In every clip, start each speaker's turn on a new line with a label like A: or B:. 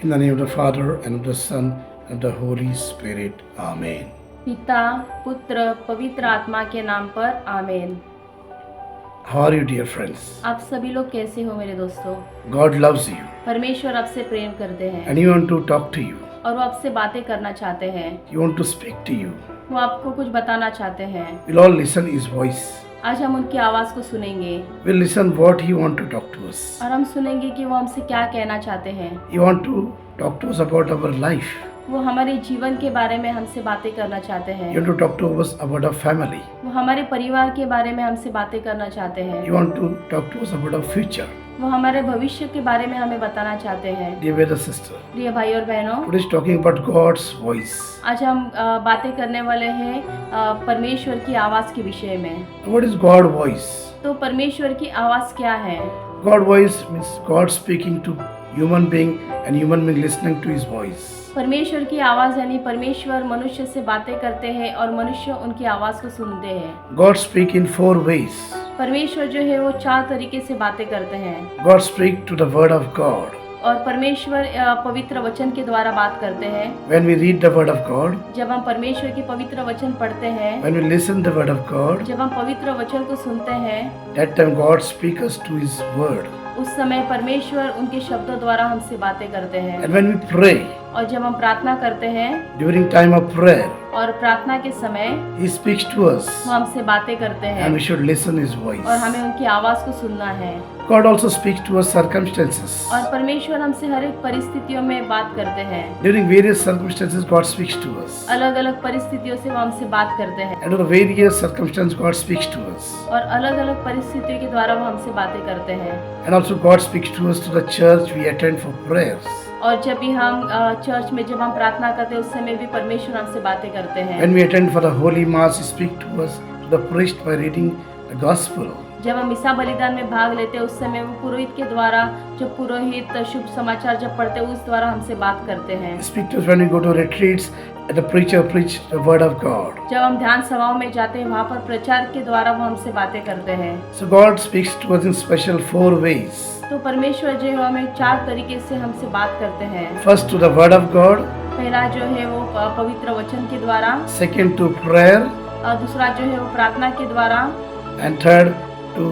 A: In the name of the Father, and of the Son, and of the Holy Spirit. Amen.
B: पिता पुत्र पवित्र आत्मा के नाम पर आमीन।
A: How are you, dear friends?
B: आप सभी लोग कैसे हो मेरे दोस्तों?
A: God loves you,
B: परमेश्वर आपसे प्रेम करते हैं
A: and He wants to talk to you.
B: और वो आपसे बातें करना चाहते हैं।
A: He wants to speak to you.
B: वो आपको कुछ बताना चाहते हैं।
A: We'll all listen His voice.
B: आज हम उनकी आवाज़ को सुनेंगे
A: We'll listen what He wants to talk to us.
B: और हम सुनेंगे कि वो हमसे क्या कहना चाहते हैं।
A: He wants to talk to us about our life.
B: वो हमारे जीवन के बारे में हमसे बातें करना चाहते
A: He
B: हैं।
A: wants to talk to us about our family.
B: वो हमारे परिवार के बारे में हमसे बातें करना चाहते हैं।
A: He wants to talk to us about our future.
B: वो हमारे भविष्य के बारे में हमें बताना चाहते हैं।
A: Dear brother, sister,
B: प्रिय भाई और बहनों,
A: today is talking about God's voice.
B: आज हम बातें करने वाले हैं परमेश्वर की आवाज़ के विषय में।
A: What is God's voice?
B: तो परमेश्वर की आवाज़ क्या है?
A: God's voice means God speaking to human being and human being listening to His voice.
B: परमेश्वर की आवाज़ यानी परमेश्वर मनुष्य से बातें करते हैं और मनुष्य उनकी आवाज़ को सुनते हैं।
A: God speak in 4 ways.
B: परमेश्वर जो है वो 4 तरीके से बातें करते हैं
A: God speak to the word of God.
B: और परमेश्वर पवित्र वचन के द्वारा बात करते हैं।
A: When we read the word of God,
B: जब हम परमेश्वर के पवित्र वचन पढ़ते हैं,
A: when we listen the word of God,
B: जब हम पवित्र वचन को सुनते हैं,
A: that time God speak us to His word.
B: उस समय परमेश्वर उनके शब्दों द्वारा हमसे बातें करते हैं।
A: And when we pray,
B: और जब हम प्रार्थना करते हैं
A: during time of prayer,
B: और प्रार्थना के समय
A: He speaks to us
B: वो हमसे बातें करते हैं
A: and we should listen His voice.
B: और हमें उनकी आवाज़ को सुनना है।
A: God also speaks to us circumstances.
B: और परमेश्वर हमसे हर एक परिस्थितियों में बात करते हैं।
A: During various circumstances, God speaks to us.
B: अलग अलग परिस्थितियों से वो हमसे बात करते हैं
A: And under various circumstances, God speaks to us.
B: और अलग अलग परिस्थितियों के द्वारा वो हमसे बातें करते हैं।
A: And also God speaks to us to the church we attend for prayers.
B: और जब भी हम चर्च में जब हम प्रार्थना करते हैं उस समय भी परमेश्वर हमसे बातें करते हैं।
A: When we attend for the Holy Mass, He speaks to us, to the priest by reading the Gospel.
B: जब हम मिसा बलिदान में भाग लेते हैं उस समय वो पुरोहित के द्वारा, जब पुरोहित शुभ समाचार जब पढ़ते हैं उस द्वारा हमसे बात करते हैं।
A: He speaks to us when we go to retreats and the preacher preach the word of God.
B: जब हम ध्यान सभाओं में जाते हैं वहाँ पर प्रचार के द्वारा वो हमसे बातें करते हैं।
A: So God speaks to us in special 4 ways.
B: तो परमेश्वर जो है हमें 4 तरीके से हमसे बात करते हैं।
A: First to the word of God,
B: पहला जो है वो पवित्र वचन के द्वारा,
A: second to prayer,
B: और दूसरा जो है वो प्रार्थना के द्वारा,
A: and third to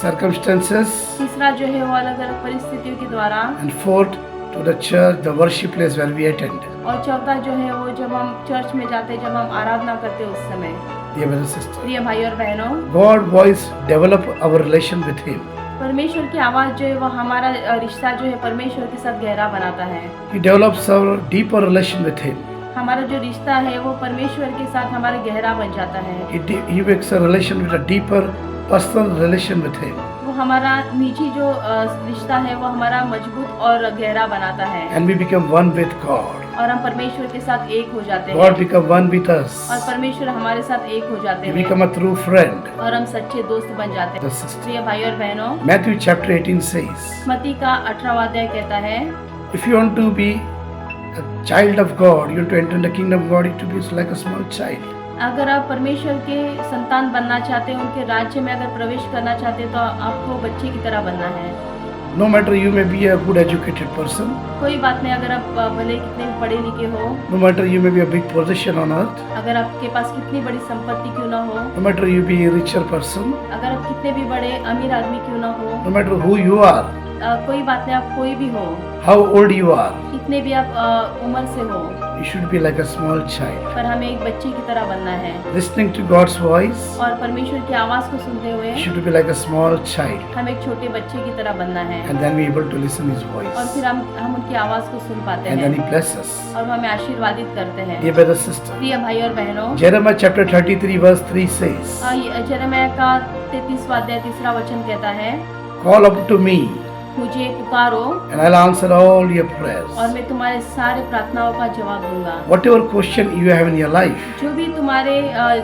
A: circumstances,
B: तीसरा जो है वो अलग अलग परिस्थितियों के द्वारा,
A: and fourth to the church, the worship place where we attend.
B: और चौथा जो है वो जब हम चर्च में जाते हैं, जब हम आराधना करते हैं उस समय।
A: Dear brother and sister,
B: प्रिय भाई और बहनों,
A: God's voice develop our relation with Him.
B: परमेश्वर की आवाज़ जो है वो हमारा रिश्ता जो है परमेश्वर के साथ गहरा बनाता है।
A: He develops our deeper relation with Him.
B: हमारा जो रिश्ता है वो परमेश्वर के साथ हमारा गहरा बन जाता है।
A: He makes a relation with a deeper personal relation with Him.
B: वो हमारा निजी जो रिश्ता है वो हमारा मजबूत और गहरा बनाता है
A: And we become one with God.
B: और हम परमेश्वर के साथ एक हो जाते
A: God
B: हैं
A: become one with us.
B: और परमेश्वर हमारे साथ एक हो जाते
A: We
B: हैं
A: become a true friend.
B: और हम सच्चे दोस्त बन जाते हैं।
A: The sister.
B: प्रिय भाई और बहनों,
A: Matthew chapter 18 says,
B: मत्ती का 18वां अध्याय कहता है,
A: if you want to be a child of God, you want to enter in the kingdom of God, you have to be like a small child.
B: अगर आप परमेश्वर के संतान बनना चाहते हैं, उनके राज्य में अगर प्रवेश करना चाहते हैं तो आपको बच्चे की तरह बनना है।
A: No matter you may be a good educated person,
B: कोई बात नहीं, अगर आप भले कितने भी पढ़े लिखे हो,
A: no matter you may be a big position on earth,
B: अगर आपके पास कितनी बड़ी संपत्ति क्यों ना हो,
A: no matter you be a richer person,
B: अगर आप कितने भी बड़े अमीर आदमी क्यों ना हो,
A: no matter who you are,
B: कोई बात नहीं, आप कोई भी हो,
A: how old you are,
B: कितने भी आप उम्र से हो,
A: you should be like a small child.
B: पर हमें एक बच्चे की तरह बनना है
A: Listening to God's voice,
B: और परमेश्वर की आवाज़ को सुनते हुए
A: you should be like a small child.
B: हम एक छोटे बच्चे की तरह बनना है
A: And then we able to listen His
B: और
A: voice.
B: फिर हम उनकी आवाज़ को सुन पाते
A: And then
B: हैं
A: He bless us.
B: और हमें आशीर्वादित करते हैं।
A: Dear brother, sister,
B: प्रिय भाई और बहनों,
A: Jeremiah chapter 33 verse 3 says,
B: यिर्मयाह का 33वां अध्याय 3रा वचन कहता है,
A: call up to me
B: मुझे पुकारो
A: and I'll answer all your prayers.
B: और मैं तुम्हारे सारे प्रार्थनाओं का जवाब दूंगा।
A: Whatever question you have in your life,
B: जो भी तुम्हारे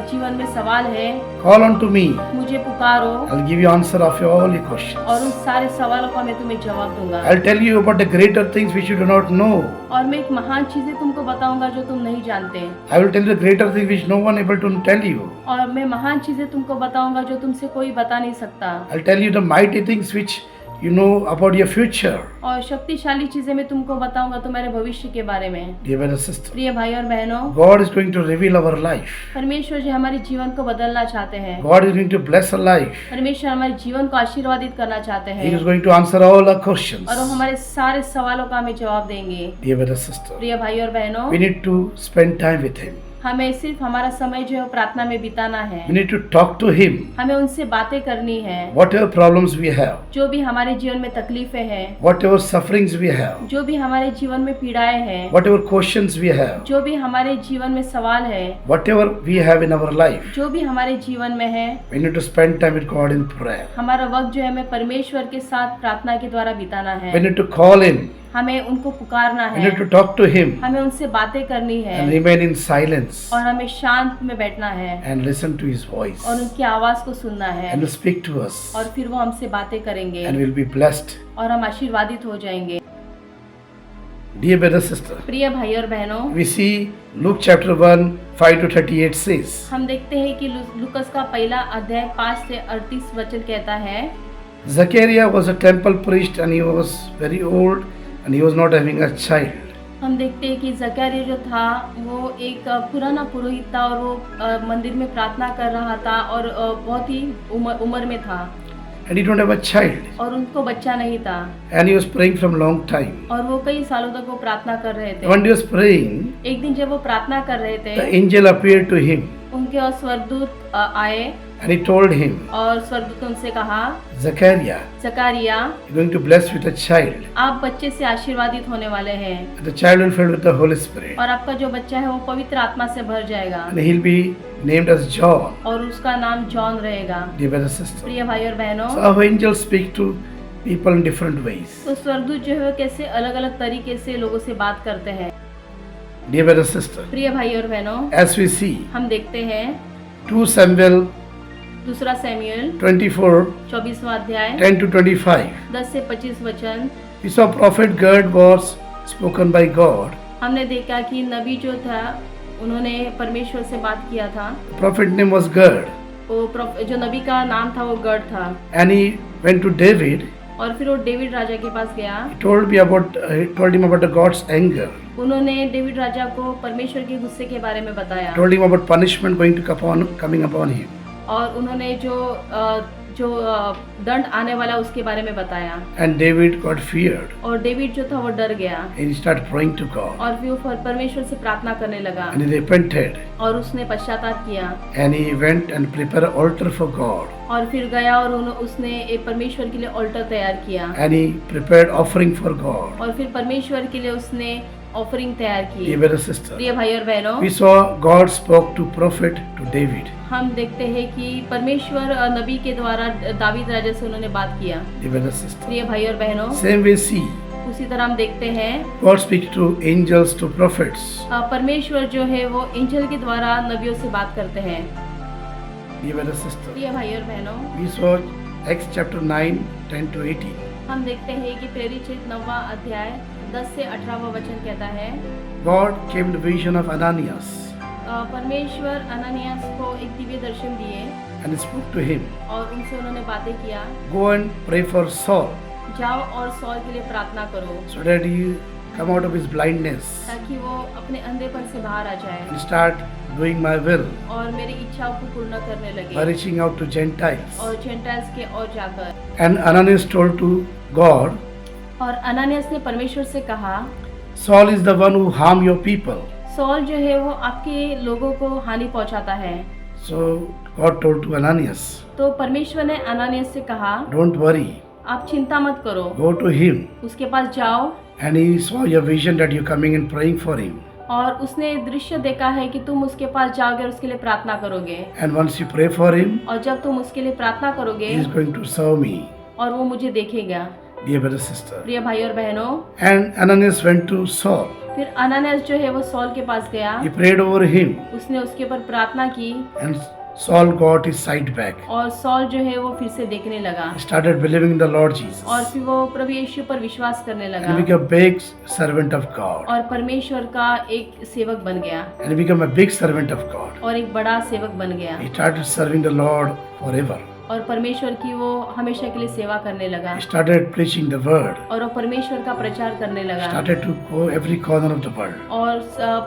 B: जीवन में सवाल है,
A: call on to me.
B: मुझे पुकारो
A: I'll give you answer of all your questions.
B: और उन सारे सवालों का मैं तुम्हें जवाब दूंगा।
A: I'll tell you about the greater things which you do not know.
B: और मैं एक महान चीजें तुमको बताऊंगा जो तुम नहीं जानते,
A: I will tell you the greater things which no one able to tell you.
B: और मैं महान चीजें तुमको बताऊंगा जो तुमसे कोई बता नहीं सकता।
A: I'll tell you the mighty things which you know about your future.
B: और शक्तिशाली चीजें मैं तुमको बताऊंगा तुम्हारे भविष्य के बारे में।
A: Dear brother, sister,
B: प्रिय भाई और बहनों,
A: God is going to reveal our life.
B: परमेश्वर जो हमारे जीवन को बदलना चाहते हैं,
A: God is going to bless our life.
B: परमेश्वर हमारे जीवन को आशीर्वादित करना चाहते
A: He
B: हैं
A: is going to answer all our questions.
B: और वो हमारे सारे सवालों का हमें जवाब देंगे।
A: Dear brother, sister,
B: प्रिय भाई और बहनों,
A: we need to spend time with Him.
B: हमें सिर्फ हमारा समय जो है प्रार्थना में बिताना है।
A: We need to talk to Him.
B: हमें उनसे बातें करनी है।
A: Whatever problems we have,
B: जो भी हमारे जीवन में तकलीफें हैं,
A: whatever sufferings we have,
B: जो भी हमारे जीवन में पीड़ाएं हैं,
A: whatever questions we have,
B: जो भी हमारे जीवन में सवाल है,
A: whatever we have in our life,
B: जो भी हमारे जीवन में है,
A: we need to spend time with God in prayer.
B: हमारा वक्त जो है हमें परमेश्वर के साथ प्रार्थना के द्वारा बिताना
A: We
B: है।
A: need to call Him.
B: हमें उनको पुकारना
A: We
B: है,
A: need to talk to Him
B: हमें उनसे बातें करनी है
A: and remain in silence
B: और हमें शांत में बैठना है
A: and listen to His voice.
B: और उनकी आवाज को सुनना है
A: And will speak to us
B: और फिर वो हमसे बातें करेंगे
A: and we'll be blessed.
B: और हम आशीर्वादित हो जाएंगे।
A: Dear brother, sister,
B: प्रिय भाई और बहनों,
A: we see Luke chapter 1, 5 to 38 says,
B: हम देखते हैं कि लूकस का पहला अध्याय 5 से 38 वचन कहता है,
A: Zachariah was a temple priest and he was very old and he was not having a child.
B: हम देखते हैं कि जकरिया जो था वो एक पुराना पुरोहित था और वो मंदिर में प्रार्थना कर रहा था और बहुत ही उम्र में था
A: And he don't have a child.
B: और उनको बच्चा नहीं था
A: And he was praying from long time.
B: और वो कई सालों तक वो प्रार्थना कर रहे थे।
A: When he was praying,
B: एक दिन जब वो प्रार्थना कर रहे
A: the
B: थे,
A: angel appeared to him
B: उनके और स्वर्गदूत आए
A: and he told him,
B: और स्वर्गदूत ने उनसे कहा,
A: Zachariah,
B: Zechariah,
A: you're going to bless with a child.
B: आप बच्चे से आशीर्वादित होने वाले हैं
A: The child will be filled with the Holy Spirit.
B: और आपका जो बच्चा है वो पवित्र आत्मा से भर जाएगा
A: And he'll be named as John.
B: और उसका नाम जॉन रहेगा।
A: Dear brother, sister.
B: प्रिय भाई और बहनों,
A: So our angels speak to people in different ways.
B: तो स्वर्गदूत जो है वो कैसे अलग अलग तरीके से लोगों से बात करते हैं।
A: Dear brother, sister,
B: प्रिय भाई और बहनों,
A: as we see,
B: हम देखते हैं
A: 2 Samuel
B: दूसरा सैमुएल
A: 24,
B: 24वां अध्याय
A: 10 to 25.
B: 10 से 25 वचन,
A: We saw prophet Gad was spoken by God.
B: हमने देखा कि नबी जो था उन्होंने परमेश्वर से बात किया था।
A: The prophet name was Gad.
B: वो जो नबी का नाम था वो गढ़ था
A: And he went to David.
B: और फिर वो डेविड राजा के पास गया।
A: He told him about the God's anger.
B: उन्होंने डेविड राजा को परमेश्वर के गुस्से के बारे में बताया
A: Told him about punishment coming upon him.
B: और उन्होंने जो दंड आने वाला उसके बारे में बताया।
A: And David got feared.
B: और डेविड जो था वो डर गया
A: And he started praying to God.
B: और फिर वो परमेश्वर से प्रार्थना करने लगा
A: And he repented.
B: और उसने पश्चाताप किया
A: And he went and prepared an altar for God.
B: और फिर गया और उसने एक परमेश्वर के लिए ऑल्टर तैयार किया
A: And he prepared offering for God.
B: और फिर परमेश्वर के लिए उसने ऑफरिंग तैयार की।
A: Dear brother, sister,
B: प्रिय भाई और बहनों,
A: we saw God spoke to prophet to David.
B: हम देखते हैं कि परमेश्वर नबी के द्वारा दावीद राजा से उन्होंने बात किया।
A: Dear brother, sister,
B: प्रिय भाई और बहनों,
A: same way see
B: उसी तरह हम देखते हैं
A: God speaks to angels to prophets.
B: परमेश्वर जो है वो एंजल के द्वारा नबियों से बात करते हैं।
A: Dear brother, sister,
B: प्रिय भाई और बहनों,
A: we saw Acts chapter 9, 10 to 18.
B: हम देखते हैं कि प्रेरित चित्त 9वां अध्याय 10 से 18वां वचन कहता है,
A: God came to the vision of Ananias
B: परमेश्वर अनानियास को एक दिव्य दर्शन दिए
A: and spoke to him.
B: और उनसे उन्होंने बातें किया,
A: Go and pray for Saul
B: जाओ और सौल के लिए प्रार्थना करो
A: so that he come out of his blindness
B: ताकि वो अपने अंधेपन से बाहर आ जाए
A: and start doing my will
B: और मेरी इच्छाओं को पूर्ण करने
A: by
B: लगे
A: reaching out to Gentiles.
B: और जेंटाइल्स के और जाकर।
A: And Ananias told to God,
B: और अनानियास ने परमेश्वर से कहा,
A: Saul is the one who harm your people.
B: Soul जो है वो आपके लोगों को हानि पहुंचाता है।
A: So God told to Ananias,
B: तो परमेश्वर ने अनानियास से कहा,
A: don't worry,
B: आप चिंता मत करो,
A: go to him.
B: उसके पास जाओ।
A: And he saw your vision that you're coming and praying for him.
B: और उसने दृश्य देखा है कि तुम उसके पास जाओगे और उसके लिए प्रार्थना करोगे
A: And once you pray for him,
B: और जब तुम उसके लिए प्रार्थना करोगे
A: he is going to serve me.
B: और वो मुझे देखेगा।
A: Dear brother, sister.
B: प्रिय भाई और बहनों,
A: And Ananias went to Saul.
B: फिर अनानियास जो है वो सौल के पास गया,
A: He prayed over him.
B: उसने उसके ऊपर प्रार्थना की
A: And Saul got his sight back.
B: और सौल जो है वो फिर से देखने लगा
A: He started believing in the Lord Jesus.
B: और फिर वो प्रभु यीशु पर विश्वास करने
A: And
B: लगा
A: he became a big servant of God.
B: और परमेश्वर का एक सेवक बन गया
A: And he became a big servant of God.
B: और एक बड़ा सेवक बन गया
A: He started serving the Lord forever.
B: और परमेश्वर की वो हमेशा के लिए सेवा करने लगा
A: He started preaching the word.
B: और वो परमेश्वर का प्रचार करने लगा
A: Started to go every corner of the world.
B: और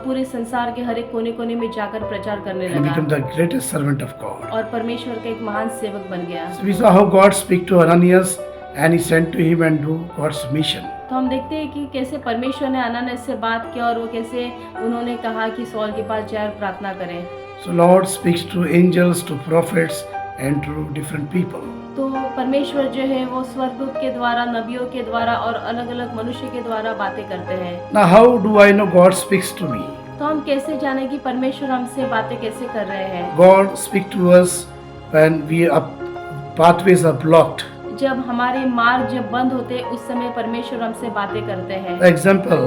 B: पूरे संसार के हर एक कोने कोने में जाकर प्रचार करने
A: And became
B: लगा
A: the greatest servant of God.
B: और परमेश्वर का एक महान सेवक बन गया।
A: So we saw how God speak to Ananias and he sent to him and do God's mission.
B: तो हम देखते हैं कि कैसे परमेश्वर ने अनानियास से बात की और वो कैसे उन्होंने कहा कि सौल के पास जाए और प्रार्थना करें।
A: So Lord speaks to angels, to prophets and to different people.
B: तो परमेश्वर जो है वो स्वर्गदूत के द्वारा, नबियों के द्वारा और अलग अलग मनुष्य के द्वारा बातें करते हैं।
A: Now how do I know God speaks to me?
B: तो हम कैसे जाने कि परमेश्वर हमसे बातें कैसे कर रहे हैं?
A: God speak to us when pathways are blocked.
B: जब हमारे मार्ग जब बंद होते हैं उस समय परमेश्वर हमसे बातें करते हैं।
A: For example,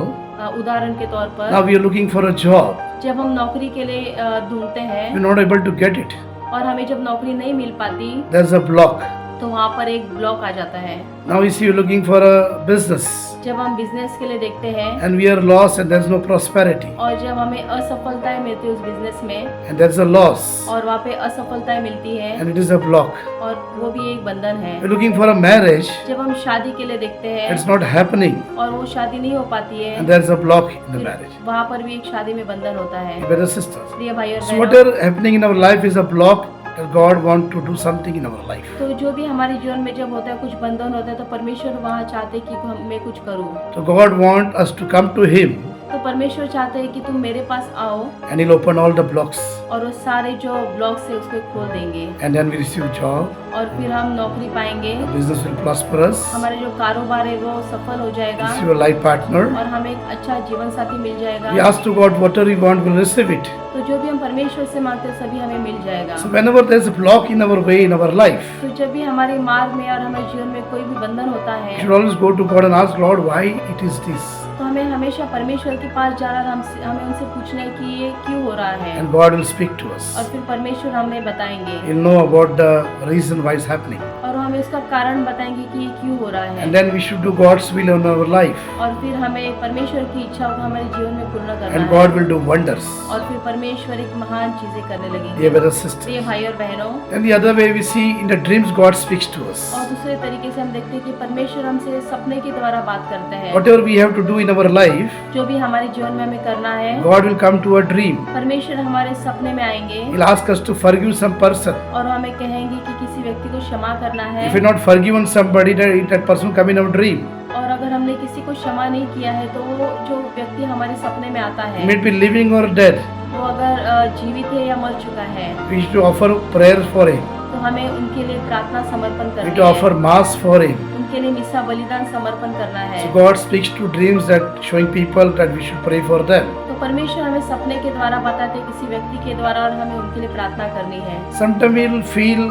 B: उदाहरण के तौर
A: now
B: पर
A: we are looking for a job.
B: जब हम नौकरी के लिए ढूंढते हैं
A: We are not able to get it.
B: और हमें जब नौकरी नहीं मिल पाती
A: There's a block.
B: तो वहाँ पर एक ब्लॉक आ जाता है।
A: Now we see you're looking for a business
B: जब हम बिजनेस के लिए देखते हैं
A: and we are lost and there's no prosperity
B: और जब हमें असफलताएं मिलती है उस बिजनेस में
A: and there's a loss
B: और वहाँ पे असफलताएं मिलती है
A: and it is a block.
B: और वो भी एक बंधन है।
A: We're looking for a marriage,
B: जब हम शादी के लिए देखते हैं
A: it's not happening
B: और वो शादी नहीं हो पाती है
A: and there's a block in the marriage.
B: वहाँ पर भी एक शादी में बंधन होता है।
A: Brothers and sisters,
B: प्रिय भाई और
A: so
B: बहनों,
A: whatever happening in our life is a block that God want to do something in our life.
B: तो जो भी हमारे जीवन में जब होता है कुछ बंधन होता है तो परमेश्वर वहाँ चाहते कि मैं कुछ करूँ।
A: So God want us to come to Him
B: तो परमेश्वर चाहते हैं कि तुम मेरे पास आओ
A: and He'll open all the blocks
B: और वो सारे जो ब्लॉक्स है उसको खोल देंगे
A: and then we receive job,
B: और फिर हम नौकरी पाएंगे,
A: the business will prosper us,
B: हमारे जो कारोबार है वो सफल हो जाएगा
A: receive a life partner.
B: और हमें एक अच्छा जीवन साथी मिल
A: We
B: जाएगा।
A: ask to God whatever we want, we'll receive it.
B: तो जो भी हम परमेश्वर से मांगते हैं सभी हमें मिल जाएगा।
A: So whenever there's a block in our way, in our life,
B: तो जब भी हमारे मार्ग में और हमारे जीवन में कोई भी बंधन होता
A: we
B: है
A: should always go to God and ask, Lord, why it is this?
B: तो हमें हमेशा परमेश्वर के पास जाना और हमें उनसे पूछना है कि ये क्यों हो रहा है
A: And God will speak to us.
B: और फिर परमेश्वर हमें बताएंगे
A: He'll know about the reason why it's happening.
B: और हमें उसका कारण बताएंगे कि ये क्यों हो रहा है।
A: And then we should do God's will in our life.
B: और फिर हमें परमेश्वर की इच्छाओं को हमारे जीवन में पूर्ण करना
A: And
B: है
A: God will do wonders.
B: और फिर परमेश्वर एक महान चीजें करने लगेंगे।
A: Dear brothers and sisters.
B: प्रिय भाई और बहनों,
A: And the other way we see in the dreams God speaks to us.
B: और दूसरे तरीके से हम देखते हैं कि परमेश्वर हमसे सपने के द्वारा बात करते हैं।
A: Whatever we have to do in our life,
B: जो भी हमारे जीवन में हमें करना है
A: God will come to a dream.
B: परमेश्वर हमारे सपने में आएंगे
A: He'll ask us to forgive some person.
B: और हमें कहेंगे कि किसी व्यक्ति को क्षमा करना है।
A: If we're not forgiven somebody, that person will come in our dream.
B: और अगर हमने किसी को क्षमा नहीं किया है तो वो जो व्यक्ति हमारे सपने में आता
A: He
B: है
A: may be living or dead.
B: वो अगर जीवित है या मर चुका है
A: We should offer prayers for him.
B: तो हमें उनके लिए प्रार्थना समर्पण
A: We
B: करनी
A: should offer
B: है,
A: mass for him.
B: उनके लिए मिसा बलिदान समर्पण करना है।
A: So God speaks to dreams that showing people that we should pray for them.
B: तो परमेश्वर हमें सपने के द्वारा बताते हैं किसी व्यक्ति के द्वारा और हमें उनके लिए प्रार्थना करनी है।
A: Sometimes we will feel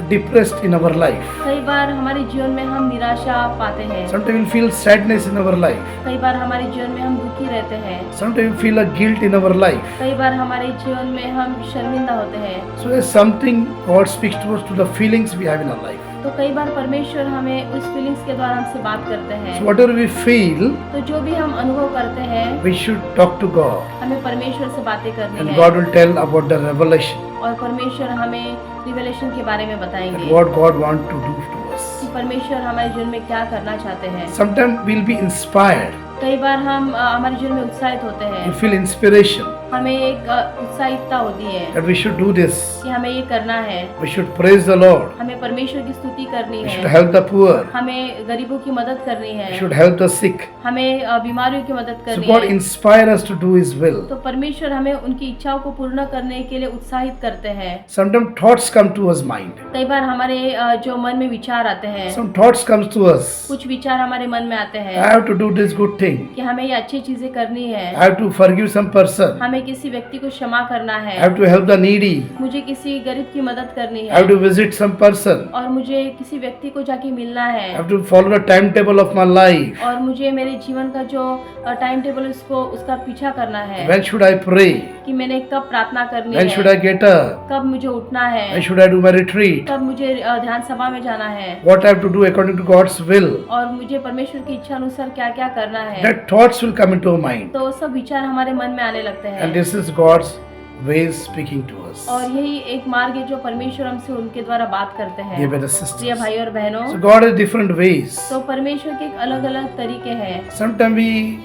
A: depressed in our life.
B: कई बार हमारे जीवन में हम निराशा पाते हैं,
A: Sometimes we will feel sadness in our life.
B: कई बार हमारे जीवन में हम दुखी रहते हैं,
A: Sometimes we feel a guilt in our life.
B: कई बार हमारे जीवन में हम शर्मिंदा होते हैं।
A: So there's something God speaks to us to the feelings we have in our life.
B: तो कई बार परमेश्वर हमें उस फीलिंग्स के द्वारा हमसे बात करते
A: So
B: हैं।
A: whatever we feel,
B: तो जो भी हम अनुभव करते हैं
A: we should talk to God.
B: हमें परमेश्वर से बातें करनी
A: And
B: है
A: God will tell about the revelation.
B: और परमेश्वर हमें रिवेलेशन के बारे में
A: And
B: बताएंगे
A: what God wants to do to us.
B: कि परमेश्वर हमारे जीवन में क्या करना चाहते हैं।
A: Sometimes we'll be inspired.
B: कई बार हम हमारे जीवन में उत्साहित होते
A: You
B: हैं,
A: feel inspiration
B: हमें एक उत्साहितता होती है
A: that we should do this.
B: कि हमें ये करना है,
A: We should praise the Lord.
B: हमें परमेश्वर की स्तुति करनी
A: We should
B: है,
A: help the poor.
B: हमें गरीबों की मदद करनी
A: We
B: है,
A: should help the sick.
B: हमें बीमारियों की मदद
A: So
B: करनी
A: God
B: है।
A: inspire us to do His will.
B: तो परमेश्वर हमें उनकी इच्छाओं को पूर्ण करने के लिए उत्साहित करते हैं।
A: Sometimes thoughts come to us mind.
B: कई बार हमारे जो मन में विचार आते हैं,
A: Some thoughts comes to us.
B: कुछ विचार हमारे मन में आते
A: I
B: हैं
A: have to do this good thing.
B: कि हमें ये अच्छी चीजें करनी है,
A: I have to forgive some person.
B: हमें किसी व्यक्ति को क्षमा करना
A: I
B: है,
A: have to help the needy.
B: मुझे किसी गरीब की मदद करनी
A: I have to
B: है
A: visit some person.
B: और मुझे किसी व्यक्ति को जाके मिलना
A: I
B: है
A: have to follow the timetable of my life.
B: और मुझे मेरे जीवन का जो टाइम टेबल उसको उसका पीछा करना है
A: When should I pray?
B: कि मैंने कब प्रार्थना करनी
A: When should I
B: है,
A: get up?
B: कब मुझे उठना
A: When
B: है,
A: should I do my retreat?
B: कब मुझे ध्यान सभा में जाना है
A: What I have to do according to God's will.
B: और मुझे परमेश्वर की इच्छा अनुसार क्या क्या करना है।
A: That thoughts will come into our mind.
B: तो सब विचार हमारे मन में आने लगते
A: And
B: हैं
A: this is God's ways speaking to us.
B: और यही एक मार्ग है जो परमेश्वर हमसे उनके द्वारा बात करते हैं।
A: Dear brothers and
B: प्रिय
A: sisters.
B: भाई और बहनों,
A: So God has different ways.
B: तो परमेश्वर के एक अलग अलग तरीके हैं।
A: Sometimes we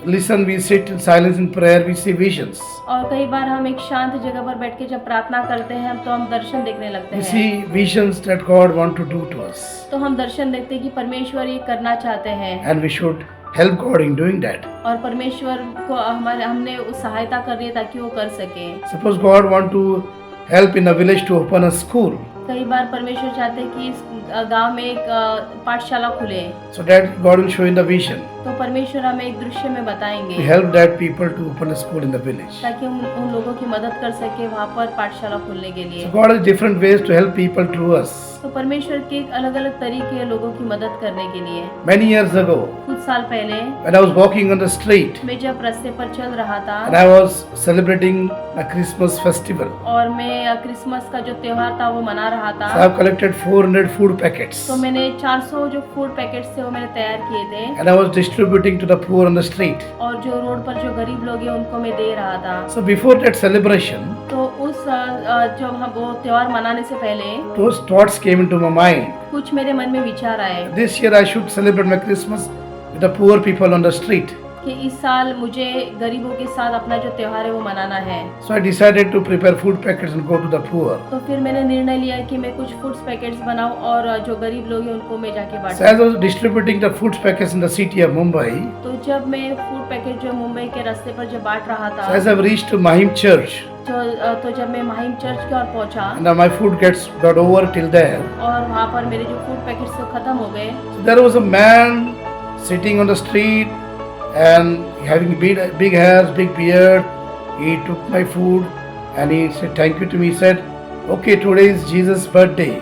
A: listen, we sit in silence in prayer, we see visions.
B: और कई बार हम एक शांत जगह पर बैठ के जब प्रार्थना करते हैं तो हम दर्शन देखने लगते
A: We
B: हैं।
A: see visions that God wants to do to us.
B: तो हम दर्शन देखते हैं कि परमेश्वर ये करना चाहते हैं
A: And we should help God in doing that.
B: और परमेश्वर को हमने उस सहायता करनी है ताकि वो कर सके।
A: Suppose God wants to help in a village to open a school.
B: कई बार परमेश्वर चाहते हैं कि इस गांव में एक पाठशाला खुले,
A: So that God will show in the vision.
B: तो परमेश्वर हमें एक दृश्य में
A: We
B: बताएंगे
A: help that people to open a school in the village.
B: ताकि हम उन लोगों की मदद कर सके वहाँ पर पाठशाला खोलने के लिए।
A: So God has different ways to help people through us.
B: तो परमेश्वर के एक अलग अलग तरीके हैं लोगों की मदद करने के लिए।
A: Many years ago,
B: कुछ साल पहले
A: when I was walking on the street
B: मैं जब रास्ते पर चल रहा था
A: and I was celebrating a Christmas festival,
B: और मैं क्रिसमस का जो त्योहार था वो मना रहा
A: so I
B: था,
A: have collected 400 food packets
B: तो मैंने 400 जो फूड पैकेट्स थे वो मैंने तैयार किए थे
A: and I was distributing to the poor on the street.
B: और जो रोड पर जो गरीब लोग हैं उनको मैं दे रहा था।
A: So before that celebration,
B: तो उस जब हम वो त्योहार मनाने से पहले
A: those thoughts came into my mind.
B: कुछ मेरे मन में विचार आए
A: This year I should celebrate my Christmas with the poor people on the street.
B: कि इस साल मुझे गरीबों के साथ अपना जो त्योहार है वो मनाना है।
A: So I decided to prepare food packets and go to the poor.
B: तो फिर मैंने निर्णय लिया कि मैं कुछ फूड पैकेट्स बनाऊं और जो गरीब लोग हैं उनको मैं जाके
A: So
B: बांटूं।
A: as I was distributing the food packets in the city of Mumbai,
B: तो जब मैं फूड पैकेट जो मुंबई के रास्ते पर जब बांट रहा
A: so
B: था,
A: as I've reached to Mahim Church,
B: तो जब मैं माहिम चर्च की ओर पहुंचा
A: and my food gets got over till there,
B: और वहाँ पर मेरे जो फूड पैकेट्स थे खत्म हो गए,
A: so there was a man sitting on the street and having big hairs, big beard. He took my food and he said thank you to me. He said, okay, today is Jesus' birthday.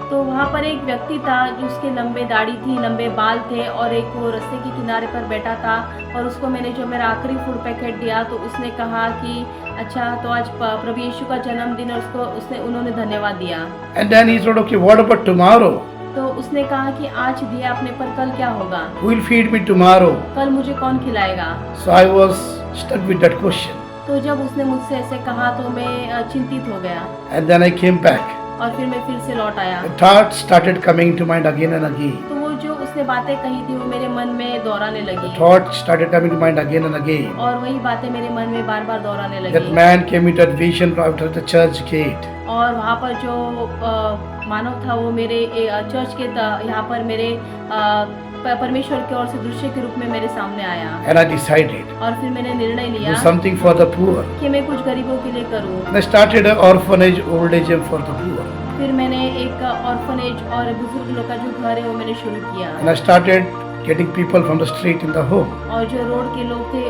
B: तो वहाँ पर एक व्यक्ति था जिसके लंबे दाढ़ी थी, लंबे बाल थे और एक वो रास्ते के किनारे पर बैठा था और उसको मैंने जो मेरा आखिरी फूड पैकेट दिया तो उसने कहा कि अच्छा तो आज प्रभु यीशु का जन्मदिन है, उन्होंने धन्यवाद दिया।
A: And then he said, okay, what about tomorrow?
B: तो उसने कहा कि आज दिया आपने पर कल क्या होगा,
A: Who will feed me tomorrow?
B: कल मुझे कौन खिलाएगा।
A: So I was stuck with that question.
B: तो जब उसने मुझसे ऐसे कहा तो मैं चिंतित हो गया
A: And then I came back.
B: और फिर मैं फिर से लौट आया।
A: The thoughts started coming to mind again and again.
B: तो वो जो उसने बातें कही थी वो मेरे मन में दोहराने
A: The
B: लगी
A: thoughts started coming to mind again and again.
B: और वही बातें मेरे मन में बार बार दोहराने
A: That
B: लगी।
A: man came with that vision after the church gate.
B: और वहाँ पर जो मानव था वो मेरे चर्च के यहाँ पर मेरे परमेश्वर की ओर से दृश्य के रूप में मेरे सामने आया
A: And I decided
B: और फिर मैंने निर्णय
A: to
B: लिया
A: do something for the poor.
B: कि मैं कुछ गरीबों के लिए करूँ।
A: And I started an orphanage, old age home for the poor.
B: फिर मैंने एक ऑर्फनेज और बुजुर्ग लोग का जो घर है वो मैंने शुरू किया
A: And I started getting people from the street in the home.
B: और जो रोड के लोग थे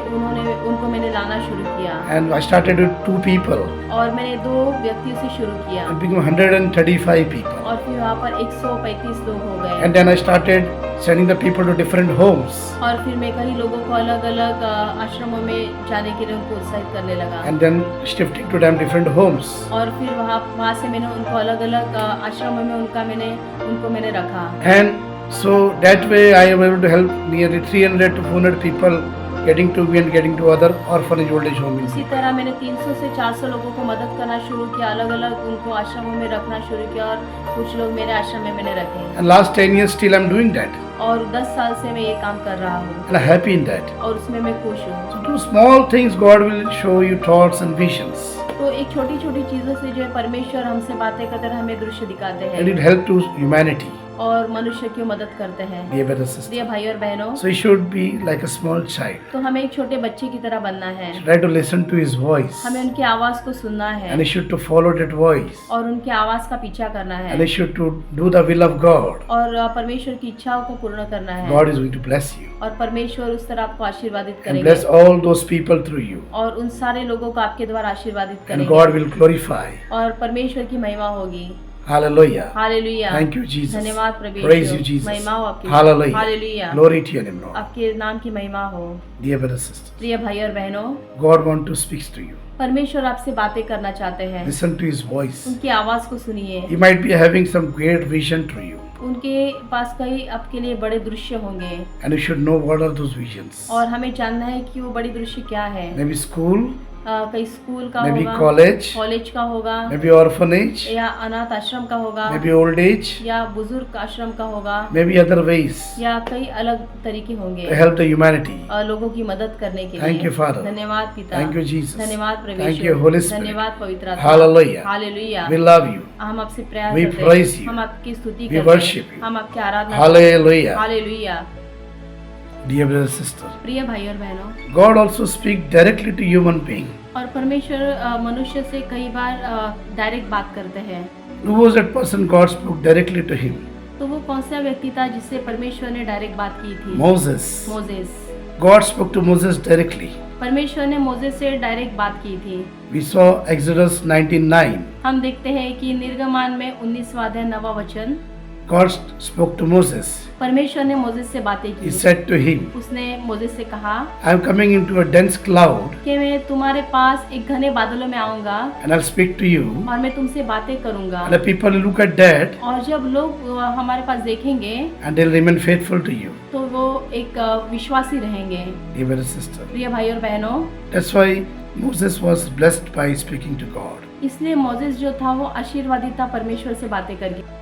B: उनको मैंने लाना शुरू किया
A: And I started with 2 people
B: और मैंने 2 व्यक्तियों से शुरू किया
A: and became 135 people.
B: और फिर वहाँ पर 135 लोग हो गए
A: And then I started sending the people to different homes.
B: और फिर मैं कई लोगों को अलग अलग आश्रमों में जाने के लिए उनको उत्साहित करने लगा
A: And then shifting to them different homes.
B: और फिर वहाँ से मैंने उनको अलग अलग आश्रमों में उनको मैंने रखा
A: And so that way I am able to help nearly 300 to 400 people getting to me and getting to other orphanage old age homes.
B: इसी तरह मैंने 300 से 400 लोगों को मदद करना शुरू किया, अलग अलग उनको आश्रमों में रखना शुरू किया और कुछ लोग मेरे आश्रम में मैंने रखे
A: And last 10 years still I'm doing that.
B: और 10 साल से मैं ये काम कर रहा हूँ
A: And I'm happy in that.
B: और उसमें मैं खुश हूँ।
A: So do small things, God will show you thoughts and visions.
B: तो एक छोटी छोटी चीजों से जो है परमेश्वर हमसे बातें करते हैं, हमें दृश्य दिखाते
A: And
B: हैं
A: it help to humanity.
B: और मनुष्य की मदद करते हैं।
A: Dear brothers and sisters.
B: प्रिय भाई और बहनों,
A: So you should be like a small child.
B: तो हमें एक छोटे बच्चे की तरह बनना है,
A: Try to listen to his voice.
B: हमें उनकी आवाज को सुनना है
A: And you should to follow that voice.
B: और उनकी आवाज का पीछा करना
A: And
B: है
A: you should to do the will of God.
B: और परमेश्वर की इच्छाओं को पूर्ण करना है
A: God is going to bless you.
B: और परमेश्वर उस तरह आपको आशीर्वादित
A: And
B: करेंगे
A: bless all those people through you.
B: और उन सारे लोगों को आपके द्वारा आशीर्वादित
A: And
B: करेंगे
A: God will glorify.
B: और परमेश्वर की महिमा होगी।
A: Hallelujah.
B: Hallelujah.
A: Thank you, Jesus.
B: धन्यवाद प्रभु
A: Praise
B: यीशु।
A: you, Jesus.
B: महिमा हो आपकी।
A: Hallelujah.
B: Hallelujah.
A: Glory to your name, Lord.
B: आपके नाम की महिमा हो।
A: Dear brothers and sisters,
B: प्रिय भाई और बहनों,
A: God wants to speak to you.
B: परमेश्वर आपसे बातें करना चाहते हैं,
A: Listen to His voice.
B: उनकी आवाज को सुनिए।
A: He might be having some great vision to you.
B: उनके पास कई आपके लिए बड़े दृश्य होंगे
A: And you should know what are those visions.
B: और हमें जानना है कि वो बड़ी दृश्य क्या है।
A: Maybe school,
B: कहीं स्कूल का
A: maybe
B: होगा,
A: college,
B: कॉलेज का होगा,
A: maybe orphanage,
B: या अनाथ आश्रम का होगा,
A: maybe old age,
B: या बुजुर्ग आश्रम का होगा,
A: maybe other ways
B: या कई अलग तरीके होंगे
A: to help the humanity.
B: लोगों की मदद करने के
A: Thank
B: लिए।
A: you, Father.
B: धन्यवाद पिता।
A: Thank you, Jesus.
B: धन्यवाद
A: Thank
B: परमेश्वर।
A: you, Holy Spirit.
B: धन्यवाद पवित्र आत्मा।
A: Hallelujah.
B: Hallelujah.
A: We love you.
B: हम आपसे प्यार
A: We
B: करते
A: praise
B: हैं,
A: you.
B: हम आपकी स्तुति
A: We
B: करते
A: worship
B: हैं,
A: you.
B: हम आपकी आराधना करते हैं।
A: Hallelujah.
B: Hallelujah.
A: Dear brother and sister,
B: प्रिय भाई और बहनों,
A: God also speaks directly to human being.
B: और परमेश्वर मनुष्य से कई बार डायरेक्ट बात करते हैं।
A: Who was that person God spoke directly to him?
B: तो वो कौन सा व्यक्ति था जिससे परमेश्वर ने डायरेक्ट बात की थी?
A: Moses.
B: Moses.
A: God spoke to Moses directly.
B: परमेश्वर ने मोजेस से डायरेक्ट बात की थी।
A: We saw Exodus 19:9.
B: हम देखते हैं कि निर्गमान में 19वां अध्याय 9वां वचन,
A: God spoke to Moses.
B: परमेश्वर ने मोजेस से बातें
A: He
B: की।
A: said to him,
B: उसने मोजेस से कहा
A: I am coming into a dense cloud
B: कि मैं तुम्हारे पास एक घने बादलों में आऊंगा
A: and I'll speak to you.
B: और मैं तुमसे बातें करूंगा,
A: And the people will look at that
B: और जब लोग हमारे पास देखेंगे
A: and they'll remain faithful to you.
B: तो वो एक विश्वासी रहेंगे।
A: Dear brother and sister.
B: प्रिय भाई और बहनों,
A: That's why Moses was blessed by speaking to God.
B: इसलिए मोजेस जो था वो आशीर्वादित था परमेश्वर से बातें करके।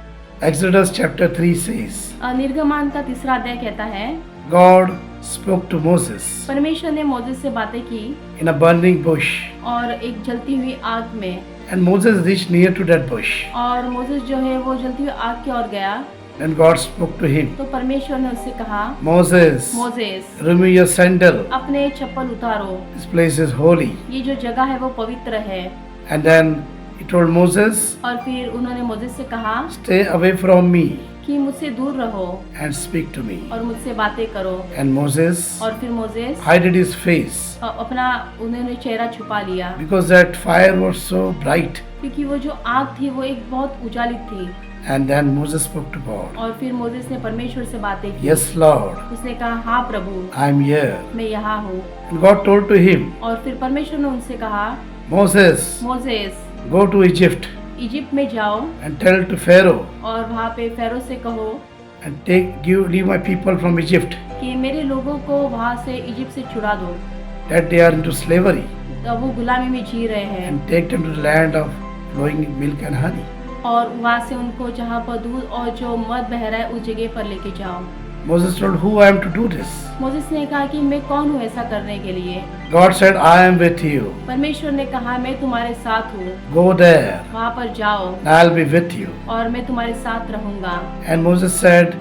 A: Exodus chapter 3 says,
B: निर्गमान का 3रा अध्याय कहता है,
A: God spoke to Moses
B: परमेश्वर ने मोजेस से बातें की
A: in a burning bush,
B: और एक जलती हुई आग में,
A: and Moses reached near to that bush.
B: और मोजेस जो है वो जलती हुई आग की ओर गया।
A: Then God spoke to him,
B: तो परमेश्वर ने उससे कहा,
A: Moses,
B: Moses
A: remove your sandal.
B: अपने चप्पल उतारो,
A: This place is holy.
B: ये जो जगह है वो पवित्र है।
A: And then he told Moses,
B: और फिर उन्होंने मोजेस से कहा
A: stay away from me
B: कि मुझसे दूर रहो
A: and speak to me.
B: और मुझसे बातें करो।
A: And Moses
B: और फिर मोजेस
A: hid his face
B: अपना उन्होंने चेहरा छुपा लिया,
A: because that fire was so bright.
B: क्योंकि वो जो आग थी वो एक बहुत उजालित थी।
A: And then Moses spoke to God.
B: और फिर मोजेस ने परमेश्वर से बातें की।
A: Yes, Lord,
B: उसने कहा, हाँ प्रभु,
A: I am here.
B: मैं यहाँ हूँ।
A: And God told to him,
B: और फिर परमेश्वर ने उनसे कहा,
A: Moses,
B: Moses
A: go to Egypt
B: Egypt में जाओ
A: and tell to Pharaoh
B: और वहाँ पे फेरो से कहो
A: and leave my people from Egypt,
B: कि मेरे लोगों को वहाँ से इजिप्ट से छुड़ा दो।
A: that they are into slavery,
B: तो वो गुलामी में जी रहे हैं,
A: and take them to the land of flowing milk and honey.
B: और वहाँ से उनको जहाँ पर दूध और जो मध बह रहा है उस जगह पर लेके जाओ।
A: Moses told, who I am to do this?
B: Moses ने कहा कि मैं कौन हूँ ऐसा करने के लिए?
A: God said, I am with you.
B: परमेश्वर ने कहा, मैं तुम्हारे साथ हूँ,
A: Go there.
B: वहाँ पर जाओ
A: I'll be with you.
B: और मैं तुम्हारे साथ रहूँगा।
A: And Moses said,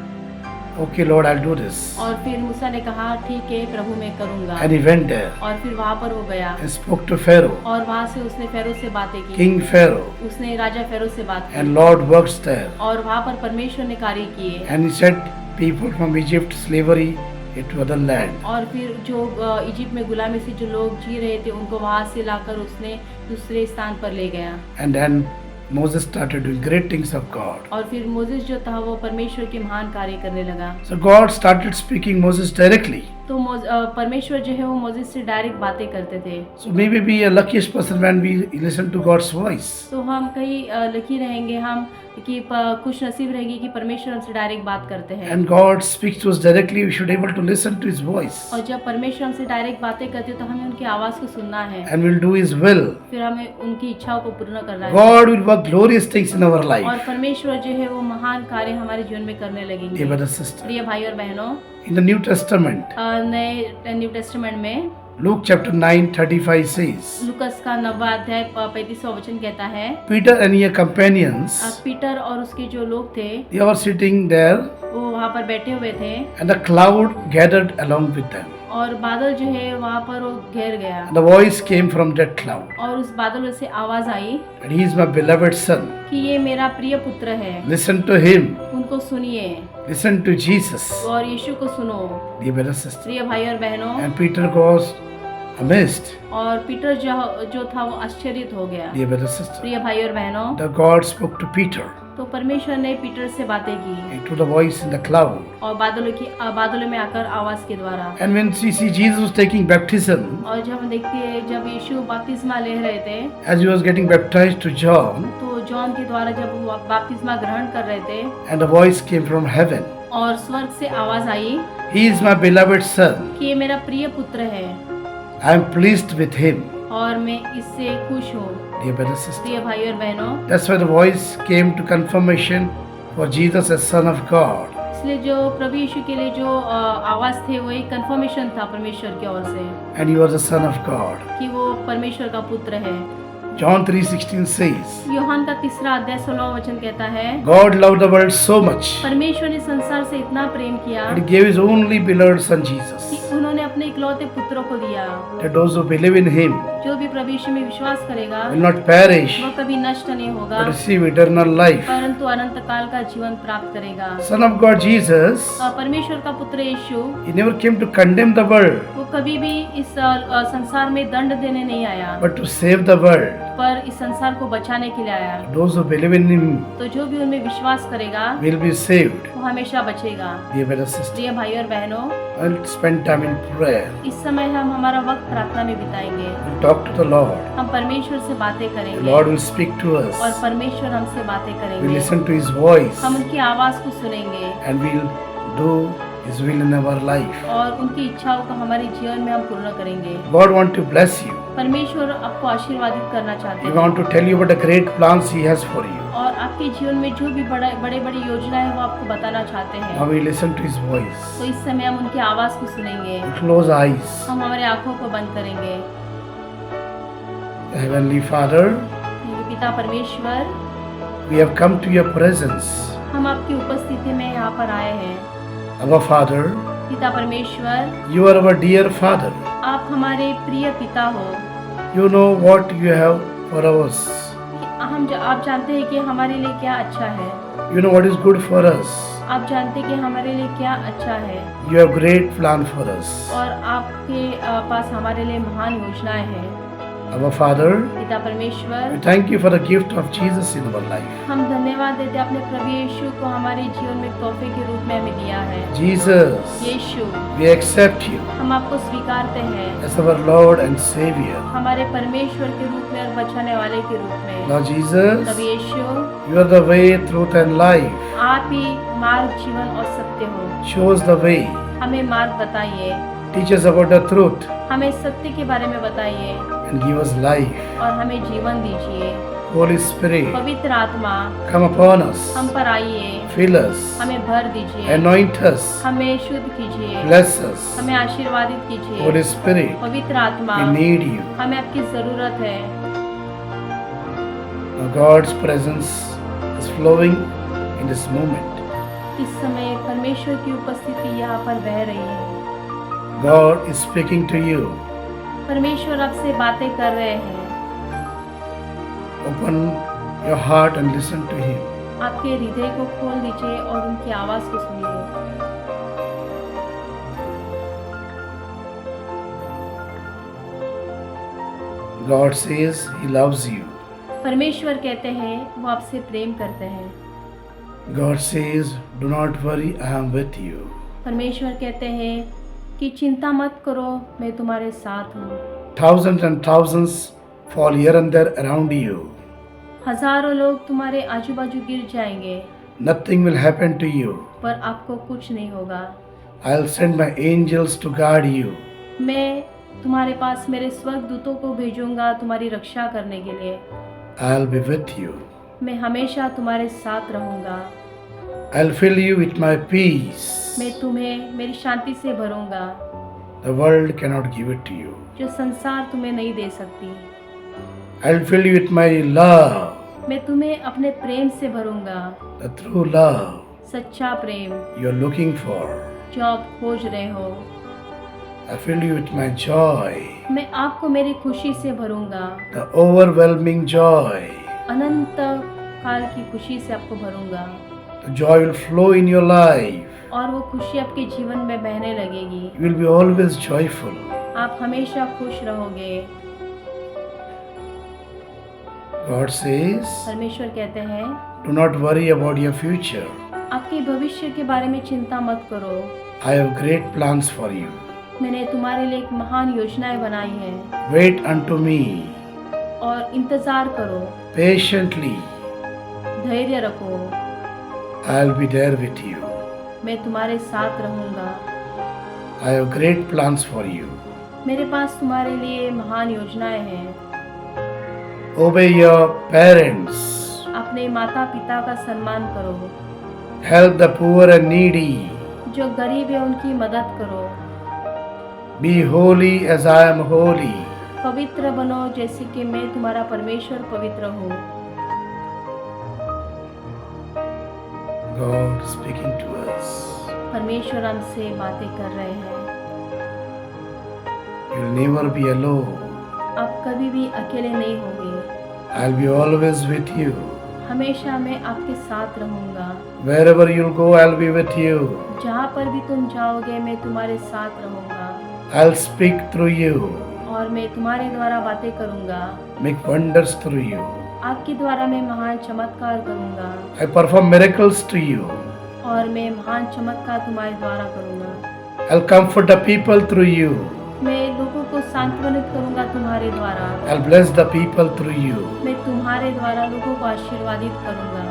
A: okay, Lord, I'll do this.
B: और फिर मूसा ने कहा, ठीक है प्रभु, मैं करूँगा।
A: And he went there
B: और फिर वहाँ पर वो गया
A: and spoke to Pharaoh,
B: और वहाँ से उसने फेरो से बातें की।
A: King Pharaoh,
B: उसने राजा फेरो से बात की
A: and Lord works there.
B: और वहाँ पर परमेश्वर ने कार्य किए।
A: And he set people from Egypt slavery into other land.
B: और फिर जो इजिप्ट में गुलामी से जो लोग जी रहे थे उनको वहाँ से लाकर उसने दूसरे स्थान पर ले गया।
A: And then Moses started doing great things of God.
B: और फिर मोसेस जो था वो परमेश्वर के महान कार्य करने लगा।
A: So God started speaking Moses directly.
B: तो परमेश्वर जो है वो मोसेस से डायरेक्ट बातें करते थे।
A: So maybe be a luckiest person when we listen to God's voice.
B: तो हम कई लकी रहेंगे हम कि खुश नसीब रहेंगे कि परमेश्वर हमसे डायरेक्ट बात करते हैं।
A: And God speaks to us directly, we should able to listen to His voice.
B: और जब परमेश्वर हमसे डायरेक्ट बातें करते हैं तो हमें उनकी आवाज़ को सुनना है।
A: And we'll do His will.
B: फिर हमें उनकी इच्छाओं को पूर्ण करना है।
A: God will work glorious things in our
B: और
A: life.
B: परमेश्वर जो है वो महान कार्य हमारे जीवन में करने
A: Dear
B: लगेंगे।
A: brother, sister.
B: प्रिय भाई और बहनों,
A: In the New Testament,
B: नए न्यू टेस्टामेंट में
A: Luke chapter 9:35 says,
B: लुकस का 9वां अध्याय 35वां वचन कहता है,
A: Peter and his companions,
B: Peter और उसके जो लोग थे
A: they were sitting there,
B: वो वहाँ पर बैठे हुए थे
A: and the cloud gathered along with them.
B: और बादल जो है वहाँ पर वो घेर गया
A: And the voice came from that cloud,
B: और उस बादल से आवाज आई
A: and he is my beloved son.
B: कि ये मेरा प्रिय पुत्र है,
A: Listen to him.
B: उनको सुनिए
A: Listen to Jesus.
B: और यीशु को सुनो।
A: Dear brother, sister.
B: प्रिय भाई और बहनों,
A: And Peter goes amazed.
B: और पीटर जो था वो आश्चर्यित हो गया।
A: Dear brother, sister.
B: प्रिय भाई और बहनों,
A: The God spoke to Peter
B: तो परमेश्वर ने पीटर से बातें की
A: through the voice in the cloud.
B: और बादलों में आकर आवाज के द्वारा।
A: And when we see Jesus was taking baptism,
B: और जब हम देखते हैं जब यीशु बपतिस्मा ले रहे थे
A: as he was getting baptized to John,
B: तो जॉन के द्वारा जब वो बपतिस्मा ग्रहण कर रहे थे
A: and the voice came from heaven,
B: और स्वर्ग से आवाज आई
A: He is my beloved son.
B: कि ये मेरा प्रिय पुत्र है,
A: I am pleased with him.
B: और मैं इससे खुश हूँ।
A: Dear brother, sister.
B: प्रिय भाई और बहनों,
A: That's why the voice came to confirmation for Jesus as Son of God.
B: इसलिए जो प्रभु यीशु के लिए जो आवाज थे वो एक कंफर्मेशन था परमेश्वर की ओर से
A: And you are the Son of God.
B: कि वो परमेश्वर का पुत्र है।
A: John 3:16 says,
B: यूहन्ना का 3 अध्याय 16वां वचन कहता है,
A: God loved the world so much
B: परमेश्वर ने संसार से इतना प्रेम किया
A: that He gave His only beloved Son Jesus,
B: कि उन्होंने अपने इकलौते पुत्रों को दिया,
A: that those who believe in Him
B: जो भी प्रभु यीशु में विश्वास करेगा
A: will not perish
B: वह कभी नष्ट नहीं होगा
A: but receive eternal life.
B: परंतु अनंत काल का जीवन प्राप्त करेगा।
A: Son of God Jesus,
B: परमेश्वर का पुत्र यीशु
A: He never came to condemn the world
B: वो कभी भी इस संसार में दंड देने नहीं आया,
A: but to save the world.
B: पर इस संसार को बचाने के लिए आया।
A: Those who believe in Him
B: तो जो भी उनमें विश्वास करेगा
A: will be saved.
B: वो हमेशा बचेगा।
A: Dear brother, sister,
B: प्रिय भाई और बहनों,
A: I'll spend time in prayer.
B: इस समय हम हमारा वक्त प्रार्थना में बिताएंगे।
A: We'll talk to the Lord.
B: हम परमेश्वर से बातें
A: The
B: करेंगे
A: Lord will speak to
B: और
A: us.
B: परमेश्वर हमसे बातें
A: We'll
B: करेंगे।
A: listen to His voice
B: हम उनकी आवाज को सुनेंगे
A: and we'll do His will in our life.
B: और उनकी इच्छाओं को हमारे जीवन में हम पूर्ण करेंगे।
A: God wants to bless you.
B: परमेश्वर आपको आशीर्वादित करना चाहते
A: He
B: हैं
A: wants to tell you about the great plans He has for you.
B: और आपके जीवन में जो भी बड़े बड़ी योजना है वो आपको बताना चाहते
A: Now
B: हैं।
A: we listen to His voice.
B: तो इस समय हम उनकी आवाज को सुनेंगे।
A: We close eyes.
B: हम हमारे आंखों को बंद करेंगे।
A: Heavenly Father,
B: हे पिता परमेश्वर,
A: we have come to Your presence.
B: हम आपकी उपस्थिति में यहाँ पर आए हैं।
A: Our Father,
B: पिता परमेश्वर,
A: You are our dear Father.
B: आप हमारे प्रिय पिता हो।
A: You know what You have for us.
B: आप जानते हैं कि हमारे लिए क्या अच्छा है।
A: You know what is good for us.
B: आप जानते हैं कि हमारे लिए क्या अच्छा है
A: You have great plan for us.
B: और आपके पास हमारे लिए महान योजनाएं हैं।
A: Our Father,
B: पिता परमेश्वर,
A: we thank You for the gift of Jesus in our life.
B: हम धन्यवाद देते हैं अपने प्रभु यीशु को हमारे जीवन में तोहफे के रूप में हमें दिया है।
A: Jesus,
B: Yeshu,
A: we accept You
B: हम आपको स्वीकारते हैं
A: as our Lord and Savior.
B: हमारे परमेश्वर के रूप में और बचाने वाले के रूप में।
A: Lord Jesus,
B: Prabhu Yeshu,
A: You are the way, truth and life.
B: आप ही मार्ग, जीवन और सत्य हो।
A: Show us the way.
B: हमें मार्ग बताइए,
A: Teach us about the truth
B: हमें सत्य के बारे में बताइए
A: and give us life.
B: और हमें जीवन दीजिए।
A: Holy Spirit,
B: पवित्र आत्मा
A: come upon us.
B: हम पर आइए,
A: Fill us.
B: हमें भर दीजिए,
A: Anoint us.
B: हमें शुद्ध कीजिए,
A: Bless us.
B: हमें आशीर्वादित कीजिए।
A: Holy Spirit,
B: पवित्र आत्मा,
A: we need You.
B: हमें आपकी जरूरत है।
A: Now God's presence is flowing in this moment.
B: इस समय परमेश्वर की उपस्थिति यहाँ पर बह रही है।
A: God is speaking to you.
B: परमेश्वर आपसे बातें कर रहे हैं।
A: Open your heart and listen to Him.
B: आपके हृदय को खोल दीजिए और उनकी आवाज को सुनिए।
A: God says He loves you.
B: परमेश्वर कहते हैं वो आपसे प्रेम करते हैं।
A: God says, do not worry, I am with you.
B: परमेश्वर कहते हैं कि चिंता मत करो, मैं तुम्हारे साथ हूँ।
A: Thousands and thousands fall here and there around you.
B: हजारों लोग तुम्हारे आजू बाजू गिर जाएंगे,
A: Nothing will happen to you.
B: पर आपको कुछ नहीं होगा।
A: I'll send my angels to guard you.
B: मैं तुम्हारे पास मेरे स्वर्गदूतों को भेजूंगा तुम्हारी रक्षा करने के लिए।
A: I'll be with you.
B: मैं हमेशा तुम्हारे साथ रहूंगा।
A: I'll fill you with my peace.
B: मैं तुम्हें मेरी शांति से भरूंगा,
A: The world cannot give it to you.
B: जो संसार तुम्हें नहीं दे सकती।
A: I'll fill you with my love,
B: मैं तुम्हें अपने प्रेम से भरूंगा,
A: the true love
B: सच्चा प्रेम
A: you're looking for.
B: जो आप खोज रहे हो।
A: I fill you with my joy,
B: मैं आपको मेरी खुशी से भरूंगा,
A: the overwhelming joy.
B: अनंत काल की खुशी से आपको भरूंगा
A: The joy will flow in your life.
B: और वो खुशी आपके जीवन में बहने लगेगी।
A: You will be always joyful.
B: आप हमेशा खुश रहोगे।
A: God says,
B: परमेश्वर कहते हैं
A: do not worry about your future.
B: आपके भविष्य के बारे में चिंता मत करो,
A: I have great plans for you.
B: मैंने तुम्हारे लिए एक महान योजनाएं बनाई हैं।
A: Wait unto me
B: और इंतजार करो,
A: patiently.
B: धैर्य रखो,
A: I'll be there with you.
B: मैं तुम्हारे साथ रहूंगा।
A: I have great plans for you.
B: मेरे पास तुम्हारे लिए महान योजनाएं हैं।
A: Obey your parents.
B: अपने माता पिता का सम्मान करो।
A: Help the poor and needy.
B: जो गरीब है उनकी मदद करो।
A: Be holy as I am holy.
B: पवित्र बनो जैसे कि मैं तुम्हारा परमेश्वर पवित्र हूँ।
A: God speaking to us.
B: परमेश्वर हमसे बातें कर रहे हैं।
A: You'll never be alone.
B: आप कभी भी अकेले नहीं होंगे।
A: I'll be always with you.
B: हमेशा मैं आपके साथ रहूंगा।
A: Wherever you'll go, I'll be with you.
B: जहाँ पर भी तुम जाओगे मैं तुम्हारे साथ रहूंगा
A: I'll speak through you.
B: और मैं तुम्हारे द्वारा बातें करूंगा।
A: Make wonders through you.
B: आपके द्वारा मैं महान चमत्कार करूंगा
A: I perform miracles to you.
B: और मैं महान चमत्कार तुम्हारे द्वारा करूंगा।
A: I'll comfort the people through you.
B: मैं लोगों को सांत्वनित करूंगा तुम्हारे द्वारा।
A: I'll bless the people through you.
B: मैं तुम्हारे द्वारा लोगों को आशीर्वादित करूंगा।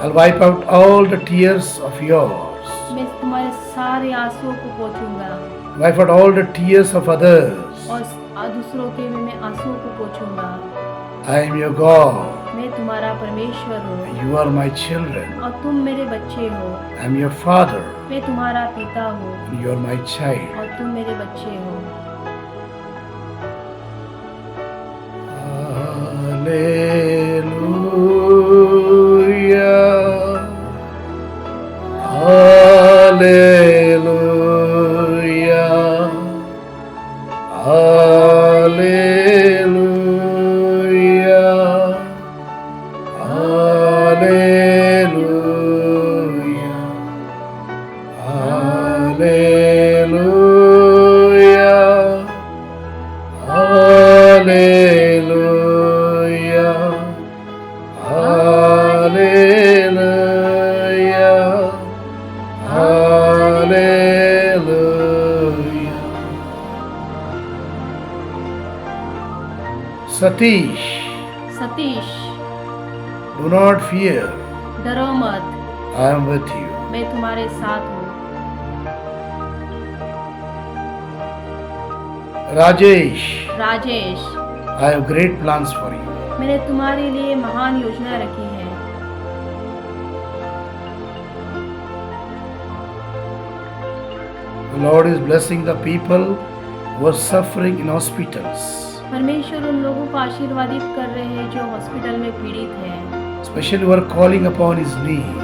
A: I'll wipe out all the tears of yours.
B: मैं तुम्हारे सारे आंसुओं को पोंछूंगा
A: Wipe out all the tears of others.
B: और दूसरों के भी मैं आंसुओं को पोंछूंगा।
A: I am your God.
B: मैं तुम्हारा परमेश्वर हूँ
A: You are my children.
B: और तुम मेरे बच्चे हो।
A: I am your father.
B: मैं तुम्हारा पिता हूँ
A: You are my child.
B: और तुम मेरे बच्चे हो।
A: Hallelujah. Hallelujah. Hallelujah. Hallelujah. Hallelujah. Hallelujah. Hallelujah. Satish,
B: Satish,
A: do not fear.
B: डरो मत,
A: I am with you.
B: मैं तुम्हारे साथ हूँ।
A: Rajesh,
B: Rajesh,
A: I have great plans for you.
B: मैंने तुम्हारे लिए महान योजना रखी है।
A: The Lord is blessing the people who are suffering in hospitals,
B: परमेश्वर उन लोगों को आशीर्वादित कर रहे हैं जो हॉस्पिटल में पीड़ित हैं,
A: especially who are calling upon His name.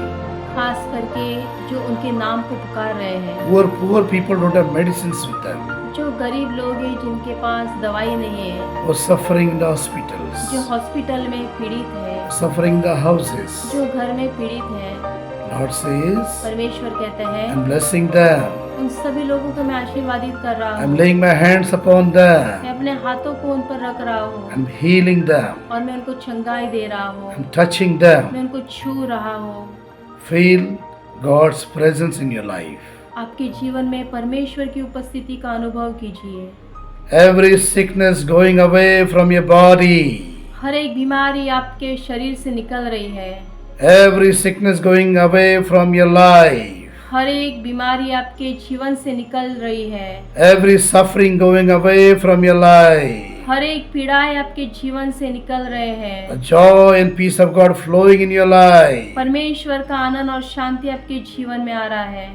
B: खास करके जो उनके नाम को पुकार रहे हैं।
A: Poor people don't have medicines with them,
B: जो गरीब लोग हैं जिनके पास दवाई नहीं है,
A: who are suffering in the hospitals,
B: जो हॉस्पिटल में पीड़ित है,
A: suffering in the houses.
B: जो घर में पीड़ित है,
A: Lord says,
B: परमेश्वर कहते हैं
A: I'm blessing them.
B: उन सभी लोगों को मैं आशीर्वादित कर रहा
A: I'm
B: हूँ।
A: laying my hands upon them.
B: मैं अपने हाथों को उन पर रख रहा हूँ
A: I'm healing them.
B: और मैं उनको चंगाई दे रहा हूँ।
A: I'm touching them.
B: मैं उनको छू रहा हूँ।
A: Feel God's presence in your life.
B: आपके जीवन में परमेश्वर की उपस्थिति का अनुभव कीजिए।
A: Every sickness going away from your body.
B: हर एक बीमारी आपके शरीर से निकल रही है।
A: Every sickness going away from your life.
B: हर एक बीमारी आपके जीवन से निकल रही है।
A: Every suffering going away from your life.
B: हर एक पीड़ाएं आपके जीवन से निकल रहे हैं।
A: The joy and peace of God flowing in your life.
B: परमेश्वर का आनंद और शांति आपके जीवन में आ रहा है।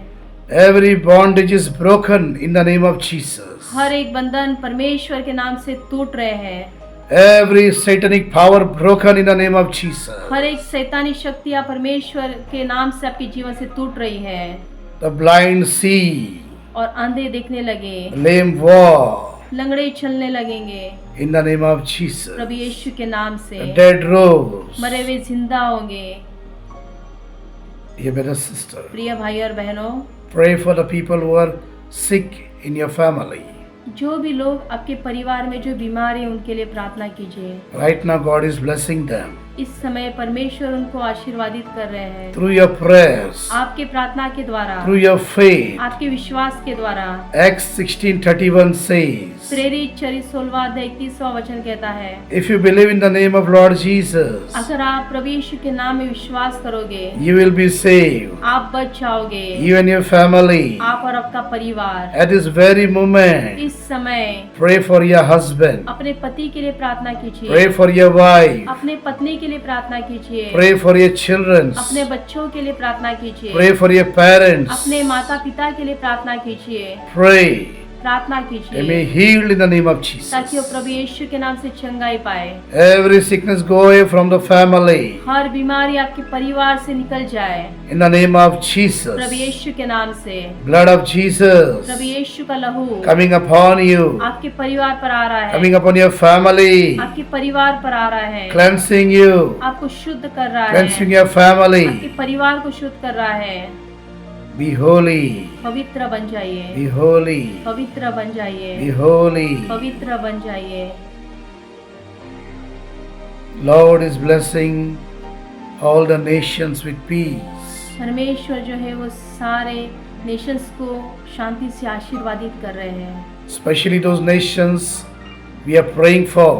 A: Every bondage is broken in the name of Jesus.
B: हर एक बंधन परमेश्वर के नाम से टूट रहे हैं।
A: Every satanic power broken in the name of Jesus.
B: हर एक शैतानी शक्तियां परमेश्वर के नाम से आपके जीवन से टूट रही है।
A: The blind see.
B: और अंधे देखने लगे,
A: Lame walk.
B: लंगड़े चलने लगेंगे
A: In the name of Jesus.
B: प्रभु यीशु के नाम से।
A: The dead rose.
B: मरे हुए जिंदा होंगे।
A: Dear brother, sister,
B: प्रिय भाई और बहनों,
A: pray for the people who are sick in your family.
B: जो भी लोग आपके परिवार में जो बीमार हैं उनके लिए प्रार्थना कीजिए।
A: Right now God is blessing them.
B: इस समय परमेश्वर उनको आशीर्वादित कर रहे हैं
A: through your prayers,
B: आपके प्रार्थना के द्वारा,
A: through your faith.
B: आपके विश्वास के द्वारा।
A: Acts 16:31 says,
B: प्रेरित 16:31 वचन कहता है,
A: if you believe in the name of Lord Jesus,
B: अगर आप प्रभु यीशु के नाम में विश्वास करोगे,
A: you will be saved,
B: आप बच जाओगे,
A: you and your family.
B: आप और आपका परिवार।
A: At this very moment,
B: इस समय
A: pray for your husband,
B: अपने पति के लिए प्रार्थना कीजिए,
A: pray for your wife,
B: अपने पत्नी के लिए प्रार्थना कीजिए,
A: pray for your children,
B: अपने बच्चों के लिए प्रार्थना कीजिए,
A: pray for your parents,
B: अपने माता पिता के लिए प्रार्थना कीजिए,
A: pray.
B: प्रार्थना
A: They
B: कीजिए
A: may healed in the name of Jesus.
B: ताकि वो प्रभु यीशु के नाम से चंगाई पाए।
A: Every sickness go away from the family.
B: हर बीमारी आपके परिवार से निकल जाए
A: In the name of
B: Prabhu
A: Jesus.
B: यीशु के नाम से।
A: Blood of Jesus
B: प्रभु यीशु का लहू
A: coming upon you,
B: आपके परिवार पर आ रहा है,
A: coming upon your family,
B: आपके परिवार पर आ रहा है,
A: cleansing you,
B: आपको शुद्ध कर रहा है,
A: cleansing your family.
B: आपके परिवार को शुद्ध कर रहा है।
A: Be holy,
B: पवित्र बन जाइए,
A: be holy,
B: पवित्र बन जाइए,
A: be holy.
B: पवित्र बन जाइए।
A: Lord is blessing all the nations with peace.
B: परमेश्वर जो है वो सारे नेशंस को शांति से आशीर्वादित कर रहे हैं,
A: Especially those nations we are praying for,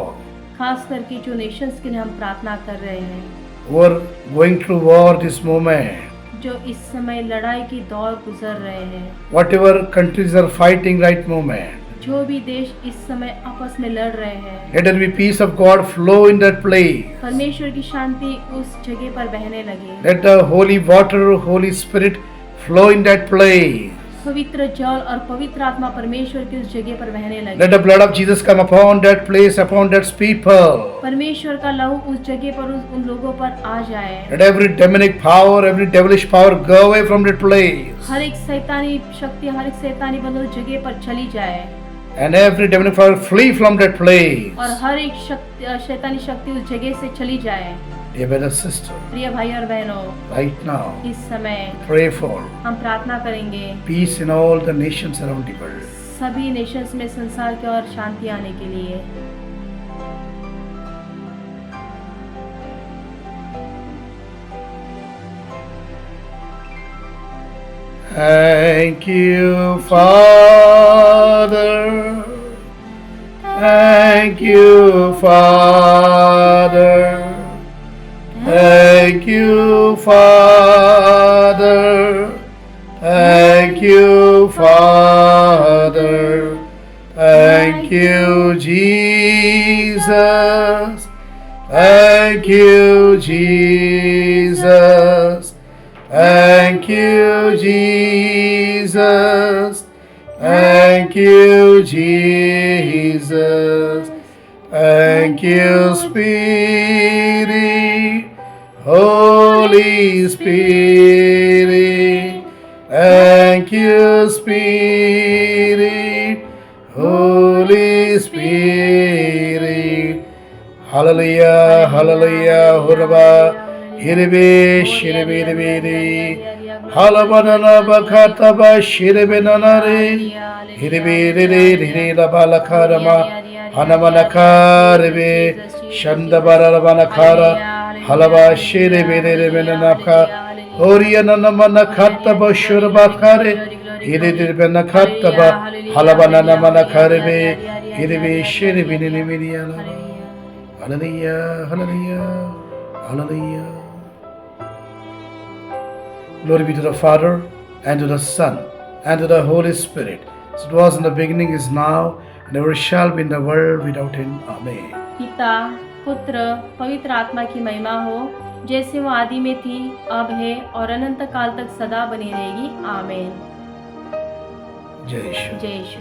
B: खास करके जो नेशंस के लिए हम प्रार्थना कर रहे हैं,
A: who are going through war this moment.
B: जो इस समय लड़ाई की दौर गुजर रहे हैं,
A: Whatever countries are fighting right moment,
B: जो भी देश इस समय आपस में लड़ रहे हैं,
A: let there be peace of God flow in that place.
B: परमेश्वर की शांति उस जगह पर बहने लगे।
A: Let the holy water, Holy Spirit flow in that place.
B: पवित्र जल और पवित्र आत्मा परमेश्वर की उस जगह पर बहने
A: Let
B: लगे।
A: the blood of Jesus come upon that place, upon that people.
B: परमेश्वर का लहू उस जगह पर उन लोगों पर आ जाए।
A: Let every demonic power, every devilish power go away from that place.
B: हर एक शैतानी शक्ति, हर एक शैतानी बंद उस जगह पर चली जाए
A: And every demonic power flee from that place.
B: और हर एक शैतानी शक्ति उस जगह से चली जाए।
A: Dear brother, sister,
B: प्रिय भाई और बहनों,
A: right now,
B: इस समय
A: pray for
B: हम प्रार्थना करेंगे
A: peace in all the nations around the world.
B: सभी नेशंस में संसार की ओर शांति आने के लिए।
A: Thank you, Father. Thank you, Father. Thank you, Father. Thank you, Father. Thank you, Jesus. Thank you, Jesus. Thank you, Jesus. Thank you, Jesus. Thank you, Spirit. Holy Spirit. Thank you, Spirit. Holy Spirit. Hallelujah, hallelujah, hurrah. Hiribe, shiribe, ribiri. Halabanana bakataba, shiribe nanare. Hiribe, riri, rabalakarama. Hanamanakaribe. Shandabarabanakhara. Halaba, shiribe, riribe nanaka. Oriyananamanakataba, shurabatkare. Hiribe nakataba. Halabananamanakaribe. Hiribe, shiribe, riribe. Hallelujah, hallelujah. Hallelujah. Glory be to the Father, and to the Son, and to the Holy Spirit. As it was in the beginning, is now, and ever shall be in the world without end. Amen.
B: पिता, पुत्र, पवित्र आत्मा की महिमा हो, जैसे वो आदि में थी, अब है और अनंत काल तक सदा बनी रहेगी। आमीन।
A: Jai Shri.
B: जय यीशु।